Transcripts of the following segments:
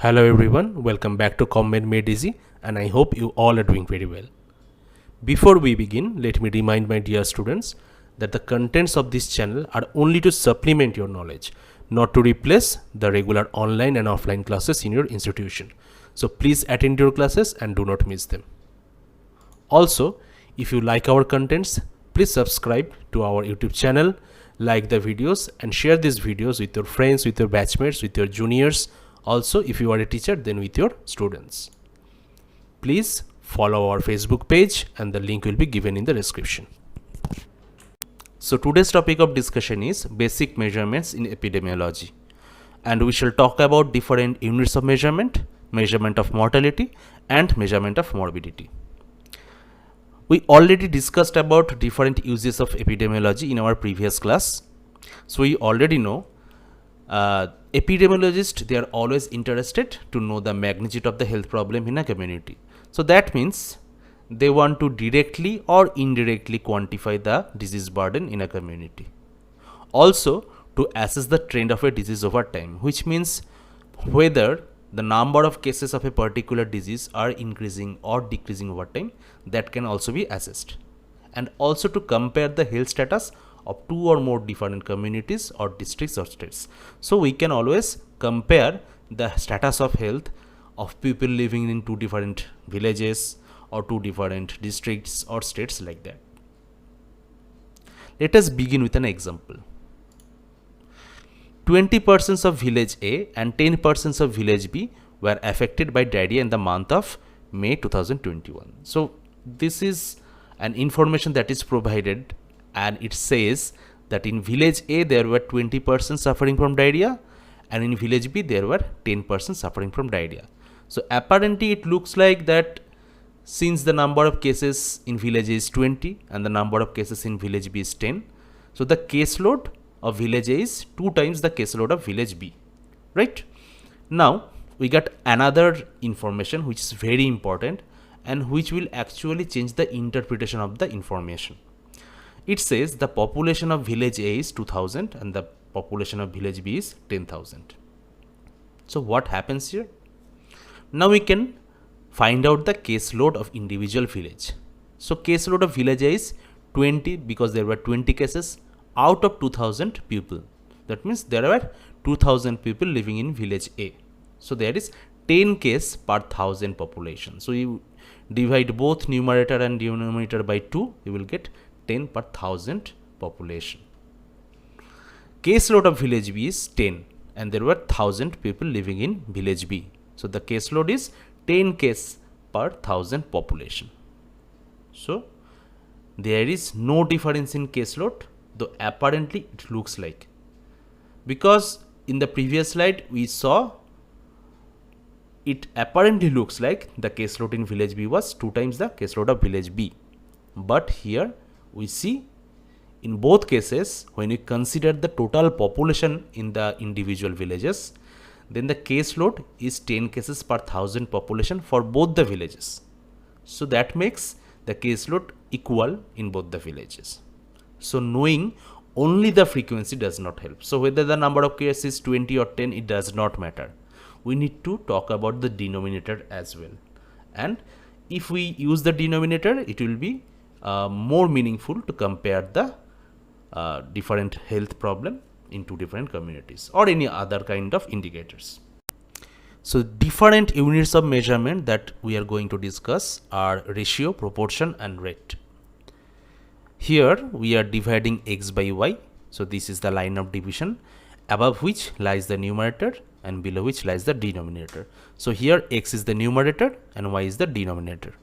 Hello everyone, welcome back to Comment Made Easy, and I hope you all are doing very well. Before we begin, let me remind my dear students that the contents of this channel are only to supplement your knowledge, not to replace the regular online and offline classes in your institution. So please attend your classes and do not miss them. Also, if you like our contents, please subscribe to our YouTube channel, like the videos and share these videos with your friends, with your batchmates, with your juniors. Also, if you are a teacher, then with your students. Please follow our Facebook page and the link will be given in the description. So today's topic of discussion is basic measurements in epidemiology. And we shall talk about different units of measurement, measurement of mortality and measurement of morbidity. We already discussed about different uses of epidemiology in our previous class. So we already know epidemiologists, they are always interested to know the magnitude of the health problem in a community. So that means they want to directly or indirectly quantify the disease burden in a community. Also to assess the trend of a disease over time, which means whether the number of cases of a particular disease are increasing or decreasing over time, that can also be assessed. And also to compare the health status of two or more different communities or districts or states. So we can always compare the status of health of people living in two different villages or two different districts or states like that. Let us begin with an example. 20% of village A and 10% of village B were affected by diarrhea in the month of May 2021. So this is an information that is provided, and it says that in village A there were 20% suffering from diarrhea and in village B there were 10% suffering from diarrhea. So apparently it looks like that since the number of cases in village A is 20 and the number of cases in village B is 10, so the caseload of village A is 2 times the caseload of village B, right? Now we got another information which is very important and which will actually change the interpretation of the information. It says the population of village A is 2000 and the population of village B is 10,000. So what happens here? Now we can find out the caseload of individual village. So caseload of village A is 20 because there were 20 cases out of 2000 people. That means there were 2000 people living in village A. So there is 10 case per 1000 population. So you divide both numerator and denominator by 2, you will get 10 per 1000 population. Caseload of village B is 10 and there were 1000 people living in village B. So the caseload is 10 case per 1000 population. So there is no difference in caseload, though apparently it looks like, because in the previous slide we saw it apparently looks like the caseload in village B was 2 times the caseload of village B. But here we see in both cases, when we consider the total population in the individual villages, then the caseload is 10 cases per 1000 population for both the villages. So that makes the caseload equal in both the villages. So knowing only the frequency does not help. So whether the number of cases is 20 or 10, it does not matter. We need to talk about the denominator as well. And if we use the denominator, it will be more meaningful to compare the different health problem in two different communities or any other kind of indicators. So different units of measurement that we are going to discuss are ratio, proportion and rate. Here we are dividing x by y. So this is the line of division, above which lies the numerator and below which lies the denominator. So here x is the numerator and y is the denominator.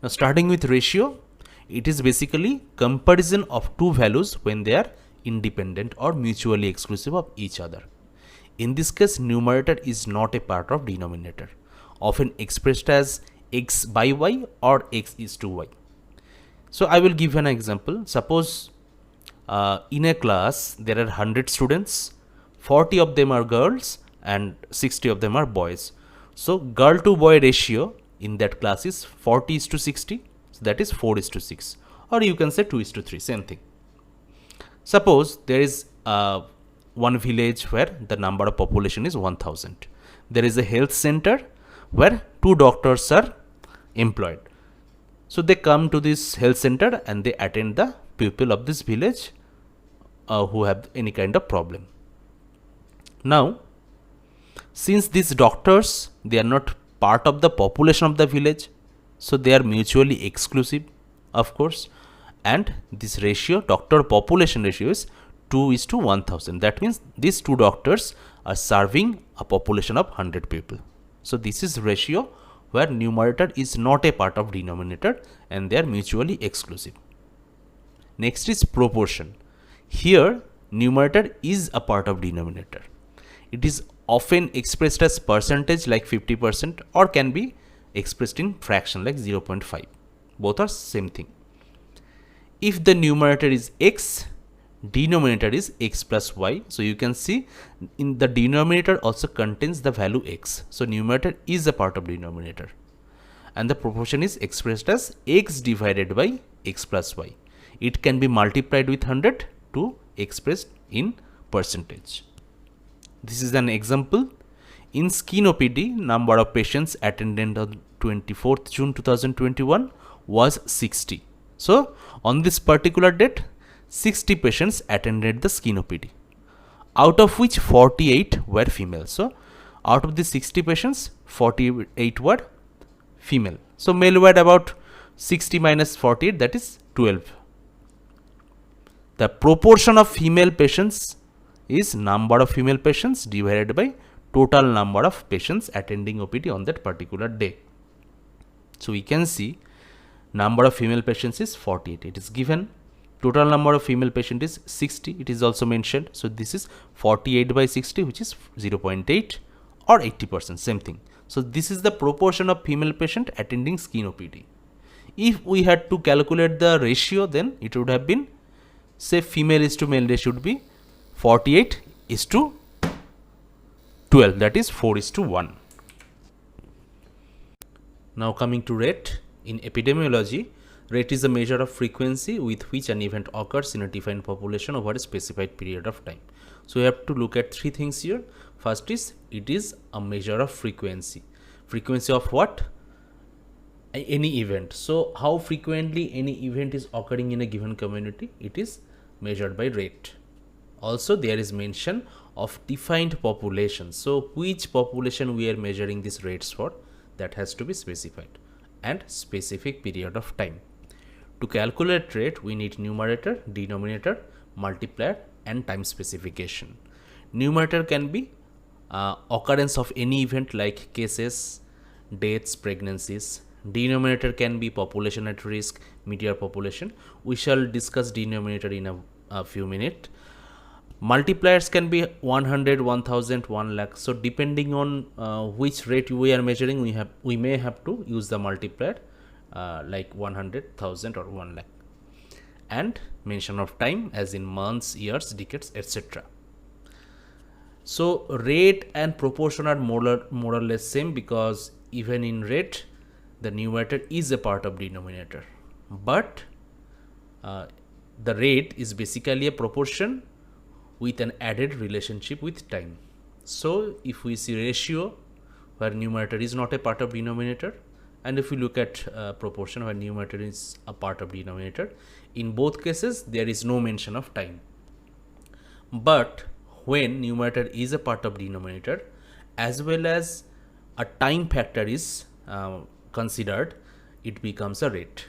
Now starting with ratio, it is basically comparison of two values when they are independent or mutually exclusive of each other. In this case, numerator is not a part of denominator, often expressed as x by y or x is to y. So I will give an example. Suppose in a class there are 100 students, 40 of them are girls and 60 of them are boys. So girl to boy ratio in that class is 40:60, so that is 4:6, or you can say 2:3, same thing. Suppose there is one village where the number of population is 1000 there is a health center where 2 doctors are employed. So they come to this health center and they attend the people of this village who have any kind of problem. Now, since these doctors, they are not part of the population of the village, so they are mutually exclusive, of course, and this ratio, doctor population ratio, is 2:1000. That means these 2 doctors are serving a population of 100 people. So this is ratio where numerator is not a part of denominator and they are mutually exclusive. Next is proportion. Here numerator is a part of denominator. It is often expressed as percentage like 50% or can be expressed in fraction like 0.5. Both are same thing. If the numerator is x, denominator is x plus y. So you can see in the denominator also contains the value x. So numerator is a part of denominator. And the proportion is expressed as x divided by x plus y. It can be multiplied with 100 to expressed in percentage. This is an example. In skin OPD, number of patients attended on 24th June 2021 was 60. So on this particular date, 60 patients attended the skin OPD, out of which 48 were female. So out of the 60 patients, 48 were female. So male were about 60 minus 48, that is 12. The proportion of female patients is number of female patients divided by total number of patients attending OPD on that particular day. So we can see number of female patients is 48. It is given. Total number of female patient is 60. It is also mentioned. So this is 48 by 60, which is 0.8 or 80%, same thing. So this is the proportion of female patient attending skin OPD. If we had to calculate the ratio, then it would have been, say, female is to male ratio would be 48 is to 12, that is 4:1. Now coming to rate. In epidemiology, rate is a measure of frequency with which an event occurs in a defined population over a specified period of time. So we have to look at 3 things here. First is, it is a measure of frequency. Frequency of what? Any event. So how frequently any event is occurring in a given community, it is measured by rate. Also there is mention of defined population. So which population we are measuring these rates for, that has to be specified, and specific period of time. To calculate rate, we need numerator, denominator, multiplier and time specification. Numerator can be occurrence of any event like cases, deaths, pregnancies. Denominator can be population at risk, meteor population. We shall discuss denominator in a few minutes. Multipliers can be 100, 1000, 1 lakh. So depending on which rate we are measuring, we may have to use the multiplier like 100, 1000 or 1 lakh. And mention of time as in months, years, decades, etc. So rate and proportion are more or less same, because even in rate the numerator is a part of denominator, but the rate is basically a proportion with an added relationship with time. So if we see ratio where numerator is not a part of denominator, and if we look at proportion where numerator is a part of denominator, in both cases there is no mention of time. But when numerator is a part of denominator as well as a time factor is considered, it becomes a rate.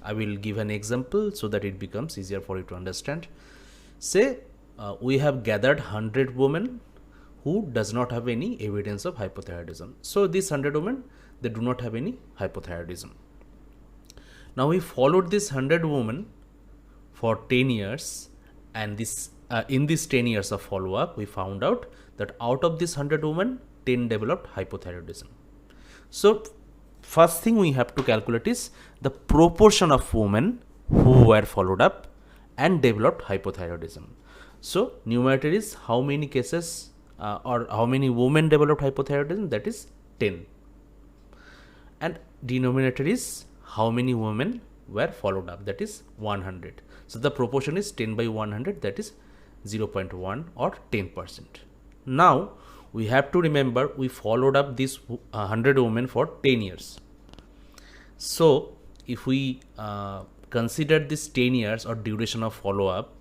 I will give an example so that it becomes easier for you to understand. Say we have gathered 100 women who does not have any evidence of hypothyroidism. So these 100 women, they do not have any hypothyroidism. Now we followed this 100 women for 10 years, and this in these 10 years of follow-up, we found out that out of this 100 women, 10 developed hypothyroidism. So first thing we have to calculate is the proportion of women who were followed up and developed hypothyroidism. So numerator is how many cases or how many women developed hypothyroidism, that is 10. And denominator is how many women were followed up, that is 100. So the proportion is 10 by 100, that is 0.1 or 10%. Now we have to remember we followed up this 100 women for 10 years. So if we consider this 10 years or duration of follow up,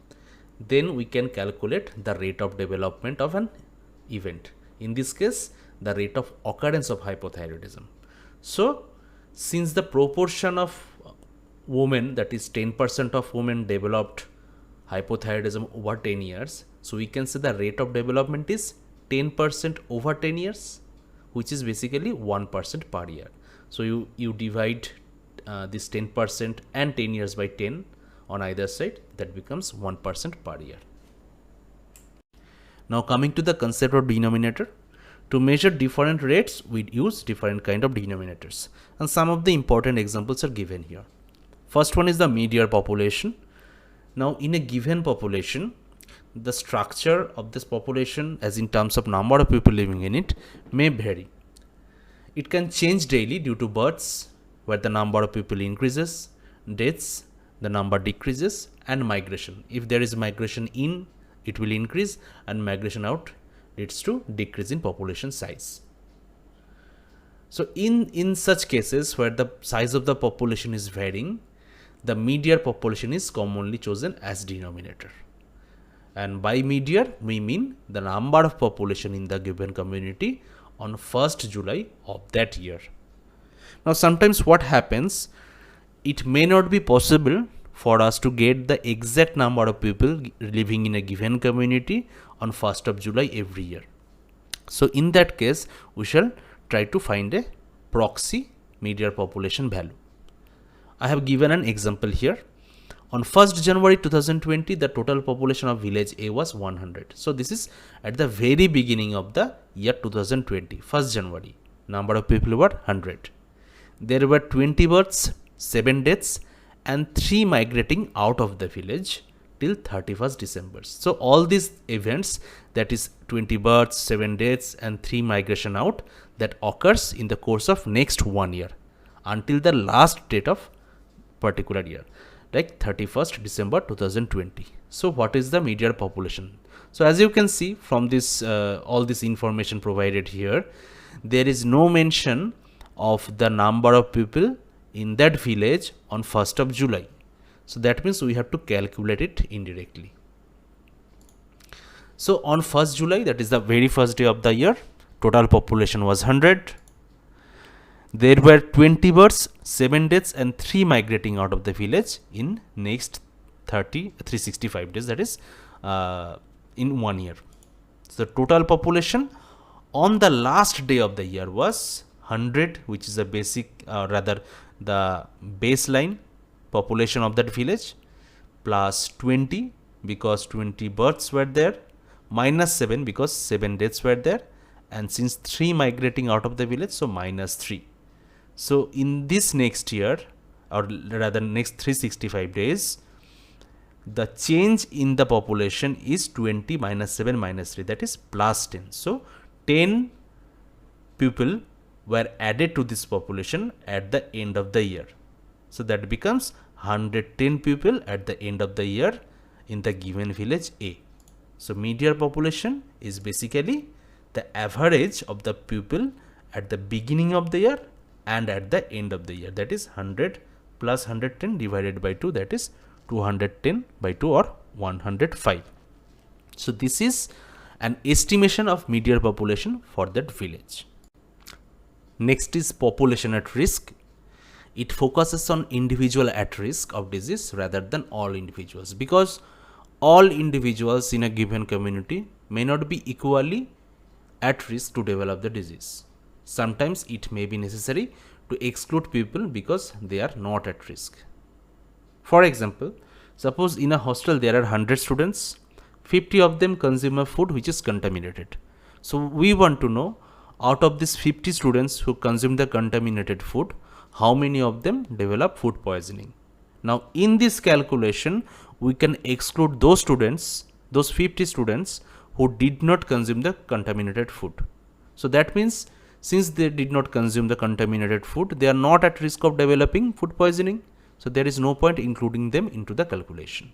then we can calculate the rate of development of an event. In this case, the rate of occurrence of hypothyroidism. So since the proportion of women, that is 10% of women developed hypothyroidism over 10 years, so we can say the rate of development is 10% over 10 years, which is basically 1% per year. So you divide this 10% and 10 years by 10 on either side, that becomes 1% per year. Now coming to the concept of denominator. To measure different rates, we use different kind of denominators, and some of the important examples are given here. First one is the mid-year population. Now in a given population, the structure of this population, as in terms of number of people living in it, may vary. It can change daily due to births, where the number of people increases, deaths, the number decreases, and migration. If there is migration in, it will increase, and migration out leads to decrease in population size. So in such cases where the size of the population is varying, the mid-year population is commonly chosen as denominator. And by mid-year, we mean the number of population in the given community on 1st July of that year. Now sometimes what happens, it may not be possible for us to get the exact number of people living in a given community on 1st of July every year. So in that case, we shall try to find a proxy mid-year population value. I have given an example here. On 1st January 2020, the total population of village A was 100. So this is at the very beginning of the year 2020, 1st January. Number of people were 100. There were 20 births, 7 deaths, and 3 migrating out of the village till 31st December. So all these events, that is 20 births, 7 deaths, and 3 migration out, that occurs in the course of next 1 year until the last date of particular year, like 31st December 2020. So what is the mid-year population? So as you can see from this all this information provided here, there is no mention of the number of people in that village on 1st of July. So that means we have to calculate it indirectly. So on 1st July, that is the very first day of the year, total population was 100. There were 20 births, 7 deaths, and 3 migrating out of the village in next 365 days, that is in 1 year. So the total population on the last day of the year was 100, which is a basic, rather the baseline population of that village, plus 20 because 20 births were there, minus 7 because 7 deaths were there, and since 3 migrating out of the village, so minus 3. So in this next year, or rather next 365 days, the change in the population is 20 minus 7 minus 3, that is plus 10. So 10 people were added to this population at the end of the year. So that becomes 110 people at the end of the year in the given village A. So mid-year population is basically the average of the people at the beginning of the year and at the end of the year, that is 100 plus 110 divided by 2, that is 210 by 2 or 105. So this is an estimation of mid-year population for that village. Next is population at risk. It focuses on individual at risk of disease rather than all individuals, because all individuals in a given community may not be equally at risk to develop the disease. Sometimes it may be necessary to exclude people because they are not at risk. For example, suppose in a hostel there are 100 students, 50 of them consume a food which is contaminated. So we want to know, out of these 50 students who consume the contaminated food, how many of them develop food poisoning. Now in this calculation, we can exclude those students, those 50 students who did not consume the contaminated food. So that means since they did not consume the contaminated food, they are not at risk of developing food poisoning. So there is no point including them into the calculation.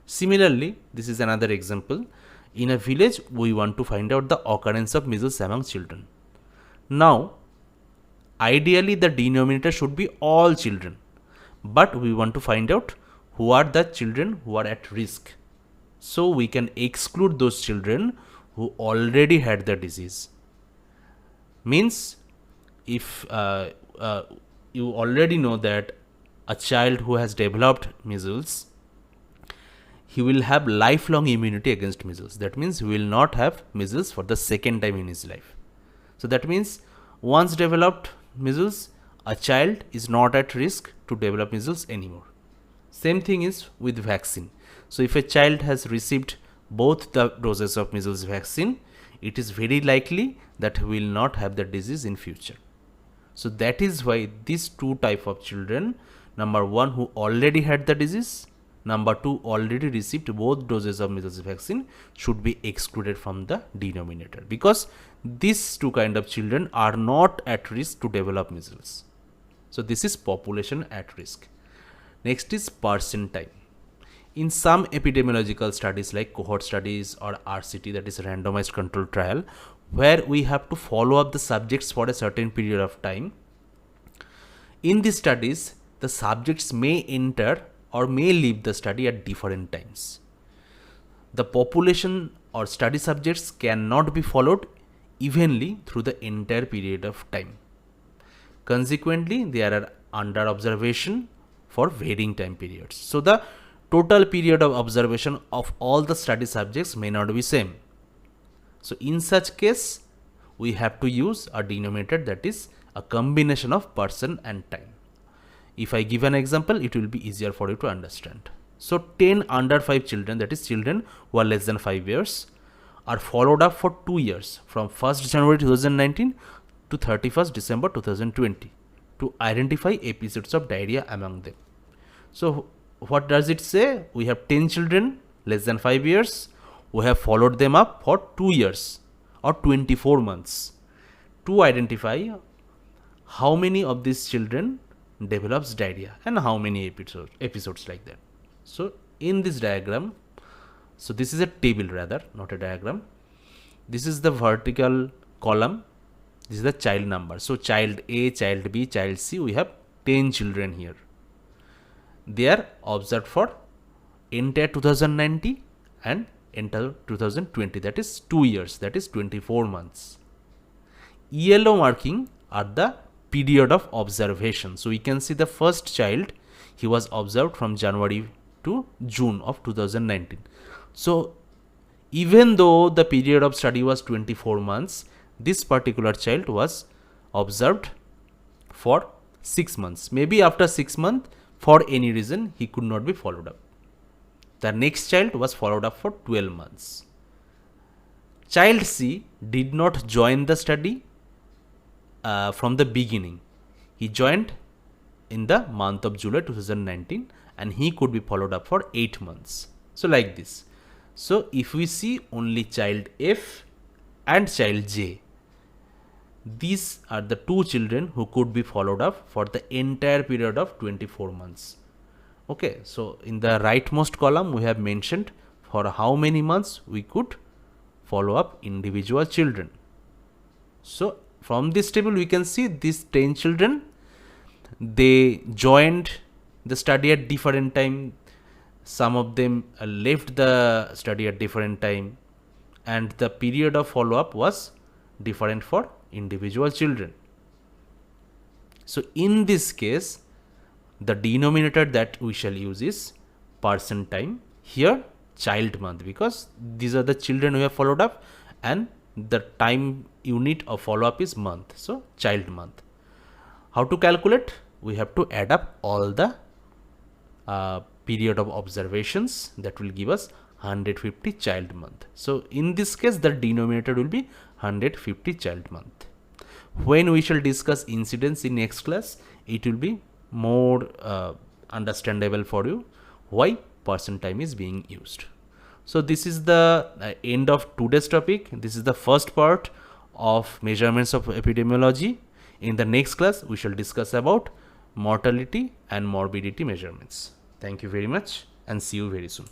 Similarly, this is another example. In a village, we want to find out the occurrence of measles among children. Now, ideally the denominator should be all children, but we want to find out who are the children who are at risk. So we can exclude those children who already had the disease. Means if you already know that a child who has developed measles, he will have lifelong immunity against measles. That means he will not have measles for the second time in his life. So that means once developed measles, a child is not at risk to develop measles anymore. Same thing is with vaccine. So if a child has received both the doses of measles vaccine, it is very likely that he will not have the disease in future. So that is why these two type of children, number one who already had the disease, number two already received both doses of measles vaccine, should be excluded from the denominator, because these two kind of children are not at risk to develop measles. So this is population at risk. Next is percent time. In some epidemiological studies like cohort studies or RCT, that is randomized control trial, where we have to follow up the subjects for a certain period of time, in these studies the subjects may enter or may leave the study at different times. The population or study subjects cannot be followed evenly through the entire period of time. Consequently, they are under observation for varying time periods. So the total period of observation of all the study subjects may not be same. So in such case, we have to use a denominator that is a combination of person and time. If I give an example, it will be easier for you to understand. So 10 under 5 children, that is children who are less than 5 years, are followed up for 2 years from 1st January 2019 to 31st December 2020 to identify episodes of diarrhea among them. So what does it say? We have 10 children less than 5 years. We have followed them up for 2 years or 24 months to identify how many of these children develops diarrhea and how many episodes like that. So in this diagram, so this is a table rather, not a diagram. This is the vertical column. This is the child number. So child A, child B, child C, we have 10 children here. They are observed for entire 2019 and entire 2020, that is 2 years, that is 24 months. Yellow marking are the period of observation. So we can see the first child, he was observed from January to June of 2019. So even though the period of study was 24 months, this particular child was observed for 6 months. Maybe after 6 months, for any reason, he could not be followed up. The next child was followed up for 12 months. Child C did not join the study from the beginning. He joined in the month of July 2019 and he could be followed up for 8 months. So like this. So if we see only child F and child J, these are the two children who could be followed up for the entire period of 24 months. Okay, so in the rightmost column we have mentioned for how many months we could follow up individual children. So from this table we can see these 10 children, they joined the study at different time. Some of them left the study at different time, and the period of follow up was different for individual children. So in this case, the denominator that we shall use is person time, here child month, because these are the children we have followed up and the time unit of follow up is month. So child month. How to calculate? We have to add up all the period of observations, that will give us 150 child month. So in this case the denominator will be 150 child month. When we shall discuss incidence in next class, it will be more understandable for you why person time is being used. So this is the end of today's topic. This is the first part of measurements of epidemiology. In the next class we shall discuss about mortality and morbidity measurements. Thank you very much and see you very soon.